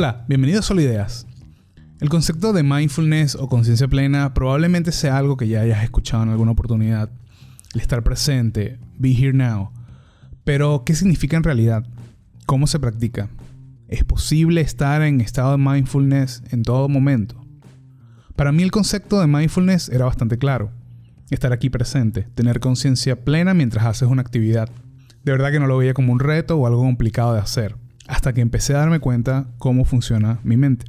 Hola, bienvenidos a Solo Ideas. El concepto de mindfulness o conciencia plena probablemente sea algo que ya hayas escuchado en alguna oportunidad. El estar presente, be here now. Pero, ¿qué significa en realidad? ¿Cómo se practica? ¿Es posible estar en estado de mindfulness en todo momento? Para mí el concepto de mindfulness era bastante claro. Estar aquí presente, tener conciencia plena mientras haces una actividad. De verdad que no lo veía como un reto o algo complicado de hacer, hasta que empecé a darme cuenta cómo funciona mi mente.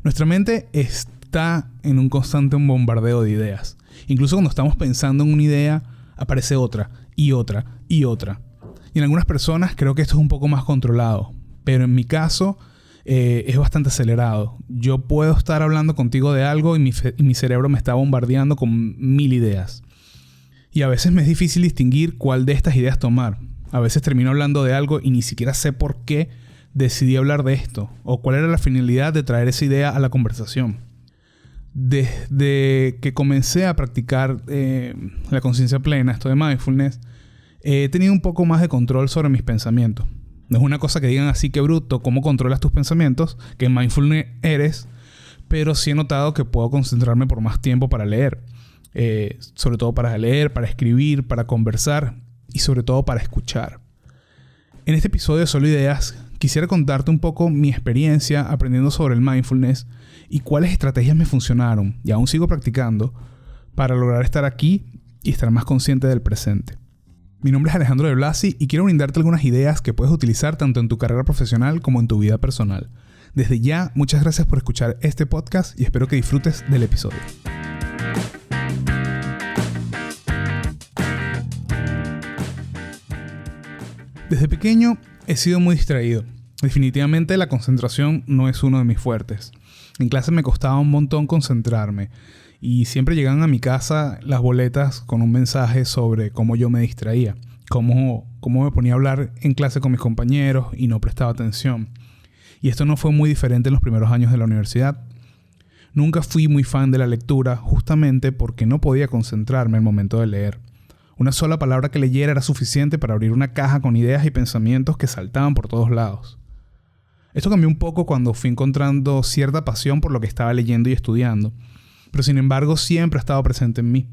Nuestra mente está en un constante bombardeo de ideas. Incluso cuando estamos pensando en una idea, aparece otra, y otra, y otra. Y en algunas personas creo que esto es un poco más controlado, pero en mi caso es bastante acelerado. Yo puedo estar hablando contigo de algo y mi cerebro me está bombardeando con 1000 ideas. Y a veces me es difícil distinguir cuál de estas ideas tomar. A veces termino hablando de algo y ni siquiera sé por qué decidí hablar de esto, o cuál era la finalidad de traer esa idea a la conversación. Desde que comencé a practicar la conciencia plena, esto de mindfulness, he tenido un poco más de control sobre mis pensamientos. No es una cosa que digan así que bruto, cómo controlas tus pensamientos, que mindfulness eres, pero sí he notado que puedo concentrarme por más tiempo para leer. Sobre todo para leer, para escribir, para conversar y sobre todo para escuchar. En este episodio de Solo Ideas, quisiera contarte un poco mi experiencia aprendiendo sobre el mindfulness y cuáles estrategias me funcionaron y aún sigo practicando para lograr estar aquí y estar más consciente del presente. Mi nombre es Alejandro de Blasi y quiero brindarte algunas ideas que puedes utilizar tanto en tu carrera profesional como en tu vida personal. Desde ya, muchas gracias por escuchar este podcast y espero que disfrutes del episodio. Desde pequeño he sido muy distraído. Definitivamente la concentración no es uno de mis fuertes. En clase me costaba un montón concentrarme y siempre llegaban a mi casa las boletas con un mensaje sobre cómo yo me distraía, cómo me ponía a hablar en clase con mis compañeros y no prestaba atención. Y esto no fue muy diferente en los primeros años de la universidad. Nunca fui muy fan de la lectura justamente porque no podía concentrarme al momento de leer. Una sola palabra que leyera era suficiente para abrir una caja con ideas y pensamientos que saltaban por todos lados. Esto cambió un poco cuando fui encontrando cierta pasión por lo que estaba leyendo y estudiando, pero sin embargo siempre ha estado presente en mí.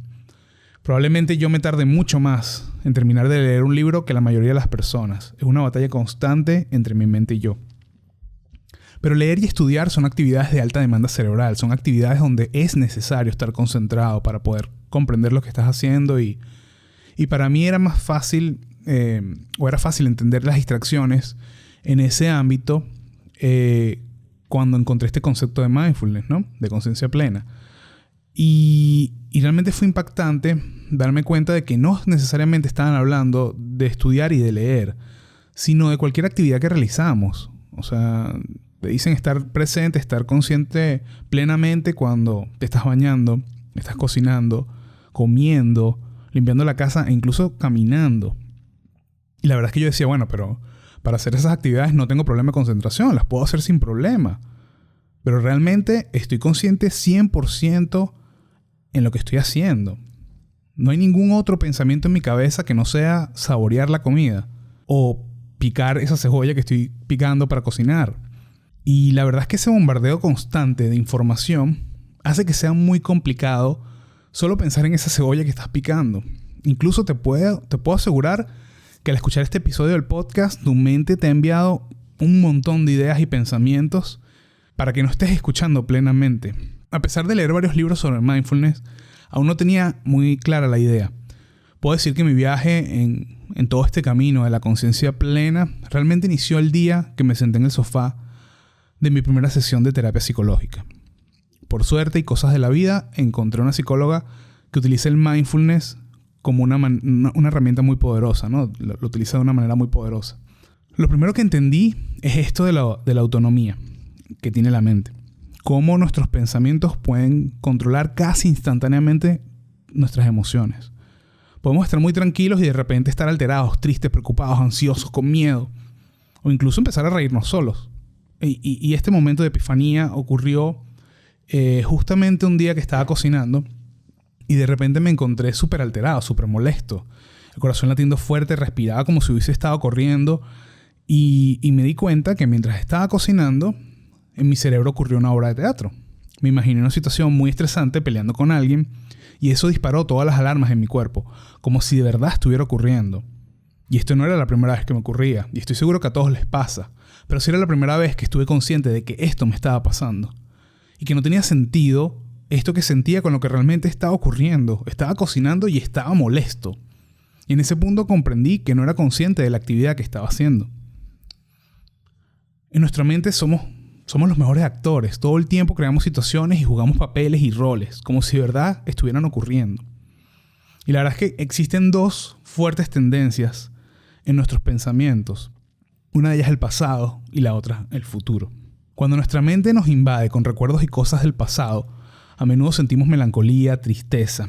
Probablemente yo me tardé mucho más en terminar de leer un libro que la mayoría de las personas. Es una batalla constante entre mi mente y yo. Pero leer y estudiar son actividades de alta demanda cerebral, son actividades donde es necesario estar concentrado para poder comprender lo que estás haciendo y para mí era más fácil, era fácil entender las distracciones en ese ámbito cuando encontré este concepto de mindfulness, ¿no? De conciencia plena. Y realmente fue impactante darme cuenta de que no necesariamente estaban hablando de estudiar y de leer, sino de cualquier actividad que realizamos. O sea, te dicen estar presente, estar consciente plenamente cuando te estás bañando, estás cocinando, comiendo, limpiando la casa e incluso caminando. Y la verdad es que yo decía, bueno, pero para hacer esas actividades no tengo problema de concentración, las puedo hacer sin problema. Pero realmente estoy consciente 100% en lo que estoy haciendo. No hay ningún otro pensamiento en mi cabeza que no sea saborear la comida o picar esa cebolla que estoy picando para cocinar. Y la verdad es que ese bombardeo constante de información hace que sea muy complicado solo pensar en esa cebolla que estás picando. Incluso te puedo asegurar que al escuchar este episodio del podcast, tu mente te ha enviado un montón de ideas y pensamientos para que no estés escuchando plenamente. A pesar de leer varios libros sobre mindfulness, aún no tenía muy clara la idea. Puedo decir que mi viaje en todo este camino de la conciencia plena realmente inició el día que me senté en el sofá de mi primera sesión de terapia psicológica. Por suerte y cosas de la vida, encontré una psicóloga que utiliza el mindfulness como una herramienta muy poderosa, ¿no? Lo utiliza de una manera muy poderosa. Lo primero que entendí es esto de la autonomía que tiene la mente. Cómo nuestros pensamientos pueden controlar casi instantáneamente nuestras emociones. Podemos estar muy tranquilos y de repente estar alterados, tristes, preocupados, ansiosos, con miedo. O incluso empezar a reírnos solos. Y este momento de epifanía ocurrió justamente un día que estaba cocinando y de repente me encontré súper alterado, súper molesto. El corazón latiendo fuerte, respiraba como si hubiese estado corriendo Y me di cuenta que mientras estaba cocinando, en mi cerebro ocurrió una obra de teatro. Me imaginé una situación muy estresante peleando con alguien y eso disparó todas las alarmas en mi cuerpo, como si de verdad estuviera ocurriendo. Y esto no era la primera vez que me ocurría, y estoy seguro que a todos les pasa, pero sí era la primera vez que estuve consciente de que esto me estaba pasando. Y que no tenía sentido esto que sentía con lo que realmente estaba ocurriendo. Estaba cocinando y estaba molesto. Y en ese punto comprendí que no era consciente de la actividad que estaba haciendo. En nuestra mente somos los mejores actores. Todo el tiempo creamos situaciones y jugamos papeles y roles, como si de verdad estuvieran ocurriendo. Y la verdad es que existen dos fuertes tendencias en nuestros pensamientos. Una de ellas es el pasado y la otra el futuro. Cuando nuestra mente nos invade con recuerdos y cosas del pasado, a menudo sentimos melancolía, tristeza,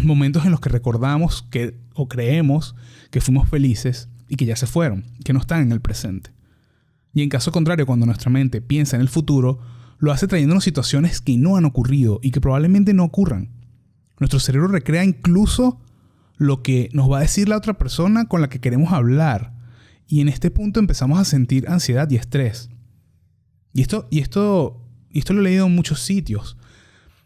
momentos en los que recordamos o creemos que fuimos felices y que ya se fueron, que no están en el presente. Y en caso contrario, cuando nuestra mente piensa en el futuro, lo hace trayéndonos situaciones que no han ocurrido y que probablemente no ocurran. Nuestro cerebro recrea incluso lo que nos va a decir la otra persona con la que queremos hablar. Y en este punto empezamos a sentir ansiedad y estrés. Y esto lo he leído en muchos sitios.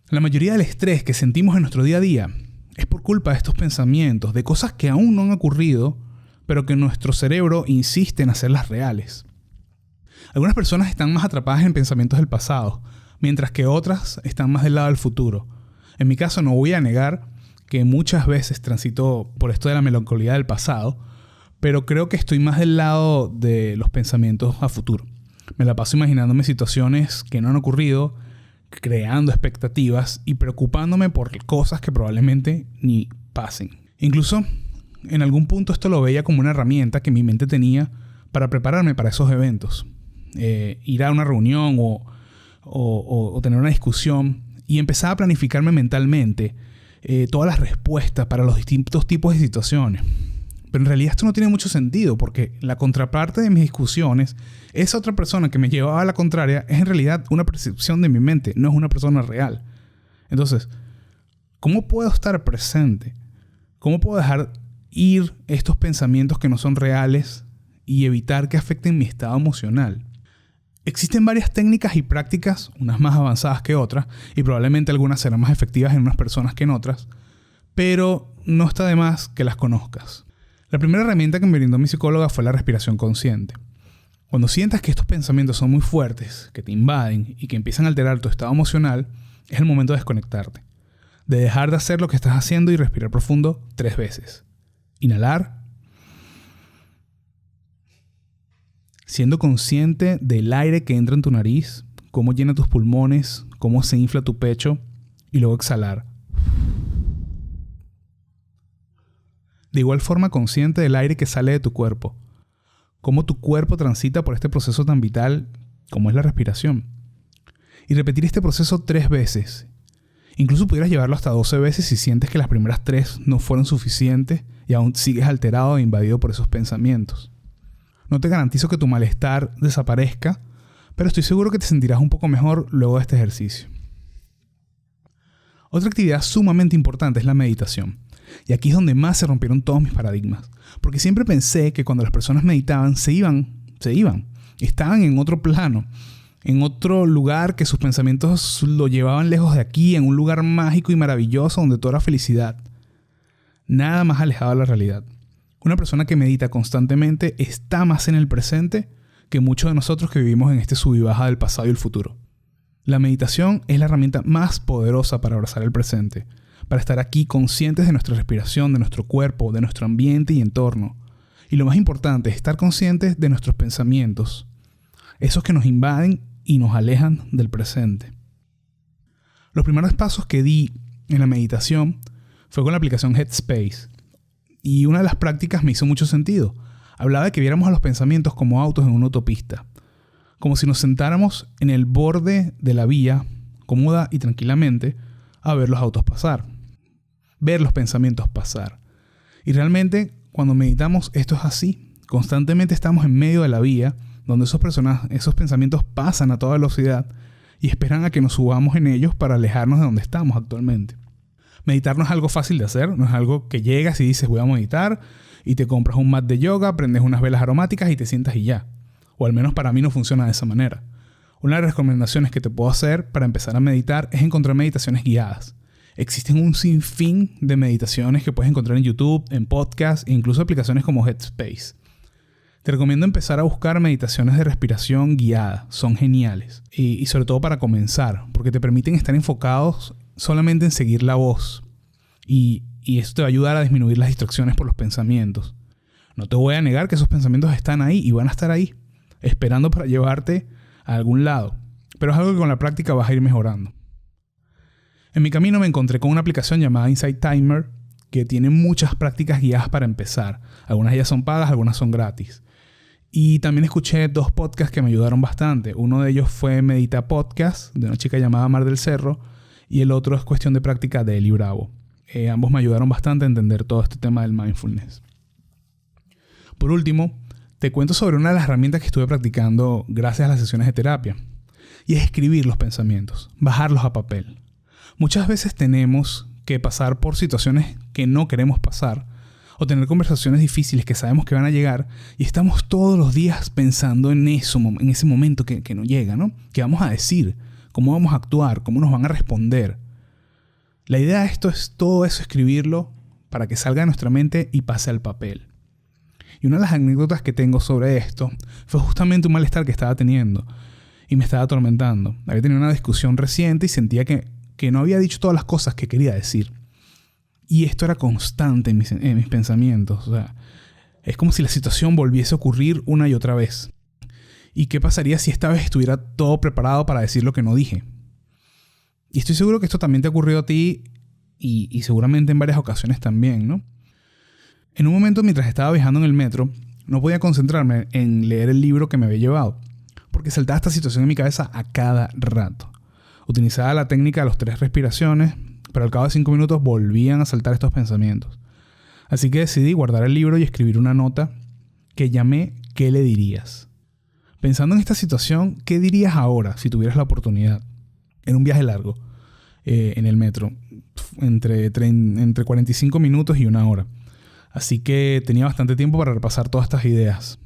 La mayoría del estrés que sentimos en nuestro día a día es por culpa de estos pensamientos, de cosas que aún no han ocurrido, pero que nuestro cerebro insiste en hacerlas reales. Algunas personas están más atrapadas en pensamientos del pasado, mientras que otras están más del lado del futuro. En mi caso no voy a negar que muchas veces transito por esto de la melancolía del pasado, pero creo que estoy más del lado de los pensamientos a futuro. Me la paso imaginándome situaciones que no han ocurrido, creando expectativas y preocupándome por cosas que probablemente ni pasen. Incluso en algún punto esto lo veía como una herramienta que mi mente tenía para prepararme para esos eventos. Ir a una reunión o tener una discusión y empezar a planificarme mentalmente todas las respuestas para los distintos tipos de situaciones. Pero en realidad esto no tiene mucho sentido porque la contraparte de mis discusiones, esa otra persona que me llevaba a la contraria, es en realidad una percepción de mi mente, no es una persona real. Entonces, ¿cómo puedo estar presente? ¿Cómo puedo dejar ir estos pensamientos que no son reales y evitar que afecten mi estado emocional? Existen varias técnicas y prácticas, unas más avanzadas que otras, y probablemente algunas serán más efectivas en unas personas que en otras, pero no está de más que las conozcas. La primera herramienta que me brindó mi psicóloga fue la respiración consciente. Cuando sientas que estos pensamientos son muy fuertes, que te invaden y que empiezan a alterar tu estado emocional, es el momento de desconectarte, de dejar de hacer lo que estás haciendo y respirar profundo 3 veces. Inhalar, siendo consciente del aire que entra en tu nariz, cómo llena tus pulmones, cómo se infla tu pecho, y luego exhalar. De igual forma consciente del aire que sale de tu cuerpo, cómo tu cuerpo transita por este proceso tan vital como es la respiración. Y repetir este proceso 3 veces. Incluso pudieras llevarlo hasta 12 veces si sientes que las primeras 3 no fueron suficientes y aún sigues alterado e invadido por esos pensamientos. No te garantizo que tu malestar desaparezca, pero estoy seguro que te sentirás un poco mejor luego de este ejercicio. Otra actividad sumamente importante es la meditación. Y aquí es donde más se rompieron todos mis paradigmas. Porque siempre pensé que cuando las personas meditaban se iban. Estaban en otro plano, en otro lugar, que sus pensamientos lo llevaban lejos de aquí, en un lugar mágico y maravilloso donde todo era felicidad. Nada más alejado de la realidad. Una persona que medita constantemente está más en el presente que muchos de nosotros que vivimos en este sub y baja del pasado y el futuro. La meditación es la herramienta más poderosa para abrazar el presente, para estar aquí conscientes de nuestra respiración, de nuestro cuerpo, de nuestro ambiente y entorno. Y lo más importante es estar conscientes de nuestros pensamientos, esos que nos invaden y nos alejan del presente. Los primeros pasos que di en la meditación fue con la aplicación Headspace. Y una de las prácticas me hizo mucho sentido. Hablaba de que viéramos a los pensamientos como autos en una autopista, como si nos sentáramos en el borde de la vía, cómoda y tranquilamente, a ver los autos pasar, ver los pensamientos pasar. Y realmente, cuando meditamos, esto es así. Constantemente estamos en medio de la vía, donde esos pensamientos pasan a toda velocidad y esperan a que nos subamos en ellos para alejarnos de donde estamos actualmente. Meditar no es algo fácil de hacer, no es algo que llegas y dices voy a meditar y te compras un mat de yoga, prendes unas velas aromáticas y te sientas y ya. O al menos para mí no funciona de esa manera. Una de las recomendaciones que te puedo hacer para empezar a meditar es encontrar meditaciones guiadas. Existen un sinfín de meditaciones que puedes encontrar en YouTube, en podcasts e incluso aplicaciones como Headspace. Te recomiendo empezar a buscar meditaciones de respiración guiada. Son geniales. Y sobre todo para comenzar, porque te permiten estar enfocados solamente en seguir la voz. Y eso te va a ayudar a disminuir las distracciones por los pensamientos. No te voy a negar que esos pensamientos están ahí y van a estar ahí, esperando para llevarte a algún lado. Pero es algo que con la práctica vas a ir mejorando. En mi camino me encontré con una aplicación llamada Insight Timer que tiene muchas prácticas guiadas para empezar. Algunas ya son pagas, algunas son gratis. Y también escuché 2 podcasts que me ayudaron bastante. Uno de ellos fue Medita Podcast, de una chica llamada Mar del Cerro, y el otro es Cuestión de Práctica de Eli Bravo. Ambos me ayudaron bastante a entender todo este tema del mindfulness. Por último, te cuento sobre una de las herramientas que estuve practicando gracias a las sesiones de terapia. Y es escribir los pensamientos, bajarlos a papel. Muchas veces tenemos que pasar por situaciones que no queremos pasar o tener conversaciones difíciles que sabemos que van a llegar y estamos todos los días pensando en eso, en ese momento que no llega, ¿no? ¿Qué vamos a decir? ¿Cómo vamos a actuar? ¿Cómo nos van a responder? La idea de esto es todo eso escribirlo para que salga de nuestra mente y pase al papel. Y una de las anécdotas que tengo sobre esto fue justamente un malestar que estaba teniendo y me estaba atormentando. Había tenido una discusión reciente y sentía que no había dicho todas las cosas que quería decir. Y esto era constante en mis pensamientos. O sea, es como si la situación volviese a ocurrir una y otra vez. ¿Y qué pasaría si esta vez estuviera todo preparado para decir lo que no dije? Y estoy seguro que esto también te ha ocurrido a ti y seguramente en varias ocasiones también, ¿no? En un momento mientras estaba viajando en el metro, no podía concentrarme en leer el libro que me había llevado, porque saltaba esta situación en mi cabeza a cada rato. Utilizaba la técnica de las 3 respiraciones, pero al cabo de 5 minutos volvían a saltar estos pensamientos. Así que decidí guardar el libro y escribir una nota que llamé ¿Qué le dirías? Pensando en esta situación, ¿qué dirías ahora si tuvieras la oportunidad? En un viaje largo, en el metro, entre 45 minutos y 1 hora. Así que tenía bastante tiempo para repasar todas estas ideas.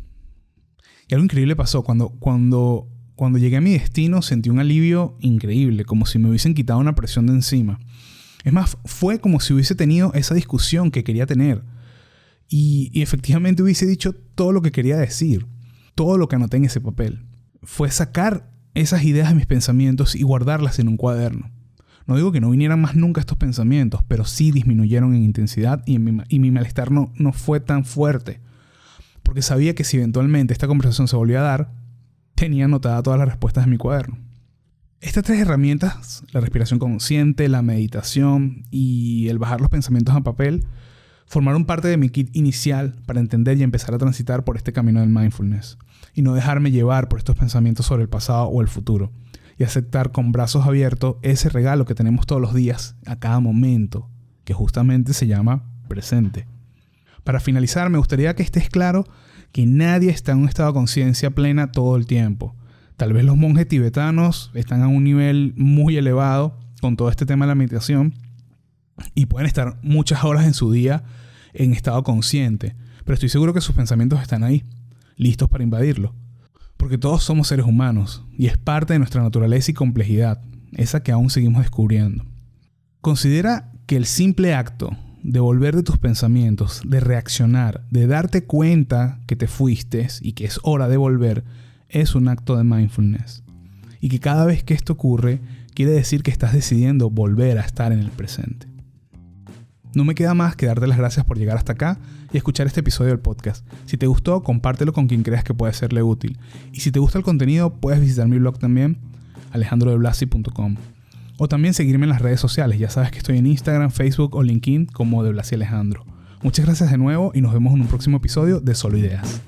Y algo increíble pasó. Cuando llegué a mi destino sentí un alivio increíble, como si me hubiesen quitado una presión de encima. Es más, fue como si hubiese tenido esa discusión que quería tener. Y efectivamente hubiese dicho todo lo que quería decir, todo lo que anoté en ese papel. Fue sacar esas ideas de mis pensamientos y guardarlas en un cuaderno. No digo que no vinieran más nunca estos pensamientos, pero sí disminuyeron en intensidad y mi malestar no fue tan fuerte. Porque sabía que si eventualmente esta conversación se volvía a dar, tenía anotadas todas las respuestas en mi cuaderno. Estas 3 herramientas, la respiración consciente, la meditación y el bajar los pensamientos a papel, formaron parte de mi kit inicial para entender y empezar a transitar por este camino del mindfulness y no dejarme llevar por estos pensamientos sobre el pasado o el futuro y aceptar con brazos abiertos ese regalo que tenemos todos los días a cada momento, que justamente se llama presente. Para finalizar, me gustaría que estés claro que nadie está en un estado de conciencia plena todo el tiempo. Tal vez los monjes tibetanos están a un nivel muy elevado con todo este tema de la meditación y pueden estar muchas horas en su día en estado consciente, pero estoy seguro que sus pensamientos están ahí, listos para invadirlo. Porque todos somos seres humanos y es parte de nuestra naturaleza y complejidad, esa que aún seguimos descubriendo. Considera que el simple acto de volver de tus pensamientos, de reaccionar, de darte cuenta que te fuiste y que es hora de volver, es un acto de mindfulness. Y que cada vez que esto ocurre, quiere decir que estás decidiendo volver a estar en el presente. No me queda más que darte las gracias por llegar hasta acá y escuchar este episodio del podcast. Si te gustó, compártelo con quien creas que puede serle útil. Y si te gusta el contenido, puedes visitar mi blog también, alejandrodeblasi.com. O también seguirme en las redes sociales. Ya sabes que estoy en Instagram, Facebook o LinkedIn como De Blasi Alejandro. Muchas gracias de nuevo y nos vemos en un próximo episodio de Solo Ideas.